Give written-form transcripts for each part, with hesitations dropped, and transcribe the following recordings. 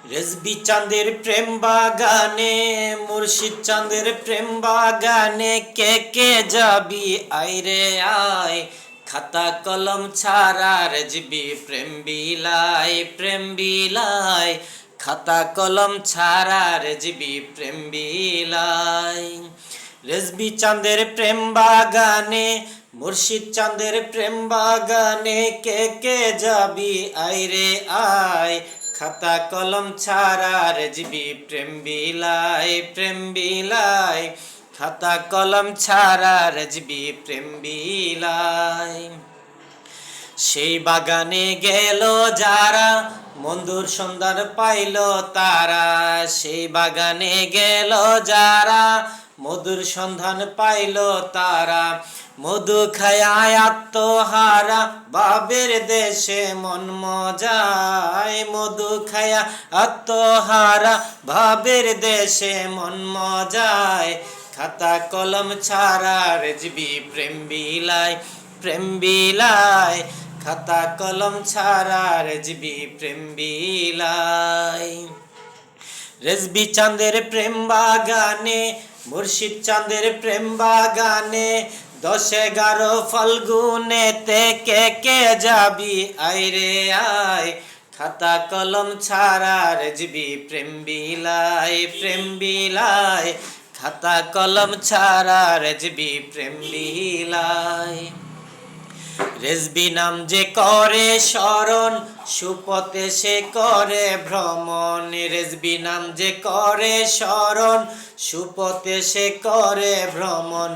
রেজবি চাঁদের প্রেম বাগানে, মুর্শিদ চাঁদের প্রেম বাগানে, কে কে যাবি আইরে আয়। খাতা কলম ছাড়া রেজবি প্রেম বিলায়, প্রেম বিলায়। খাতা কলম ছাড়া রেজবি প্রেম বিলায়। রেজবি চাঁদের প্রেম বাগানে, মুর্শিদ চাঁদের প্রেম বাগানে, কে কে যাবি আইরে আয়। খাতা কলম ছাড়া রেজবি প্রেম বিলায়, প্রেম বিলায়। খাতা কলম ছাড়া রেজবি প্রেম বিলায়। সেই বাগানে গেল যারা, বন্ধুর সন্ধান পাইল তারা। সেই বাগানে গেল যারা, মধুর সন্ধান পাইল তারা। মধু খায় আত্মহারা, বাবের দেশে মন মজায়। মধু খায় আত্মহারা, ভাবের দেশে মন মজায়। খাতা কলম ছাড়া রেজবি প্রেম বিলায়, প্রেম বিলায়। খাতা কলম ছাড়া রেজবি প্রেম বিলায়। রেজবি চাঁদের প্রেম বাগানে, মুর্শিদ চাঁদের প্রেম বাগানে, 10-11 ফাল্গুনেতে কে কে যাবি আইরে আয়। খাতা কলম ছাড়া রেজবি প্রেম বিলায়, প্রেম বিলায়। খাতা কলম ছাড়া রেজবি প্রেম বিলায়। রেজবি নাম যে করে স্মরণ, সুপথে সে করে ভ্রমণ। রেজবি নাম যে করে স্মরণ, সুপথে সে করে ভ্রমণ।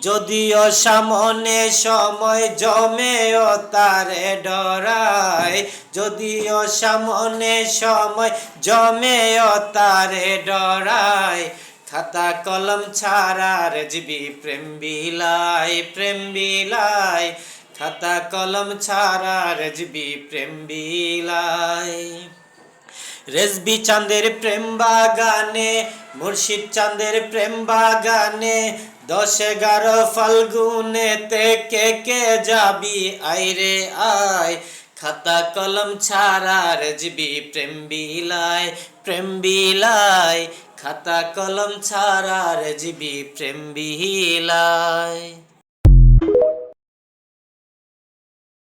যদিও সামনে সময় জমেও তারে ডরায়। যদিও সামনে সময় জমেও তারে ডরায়। খাতা কলম ছাড়া রেজবি প্রেম বিলায়, প্রেম বিলায়। খাতা কলম ছাড়া রেজবি প্রেম বিলায়। রেজবি চাঁদের প্রেম বাগানে, মুর্শিদ চাঁদের প্রেম বাগানে, 10-11 ফাল্গুনেতে কে কে যাবি আইরে আয়। খাতা কলম ছাড়া রেজবি প্রেম বিলায়, প্রেম বিলায়। খাতা কলম ছাড়া রেজবি প্রেম বিলায়।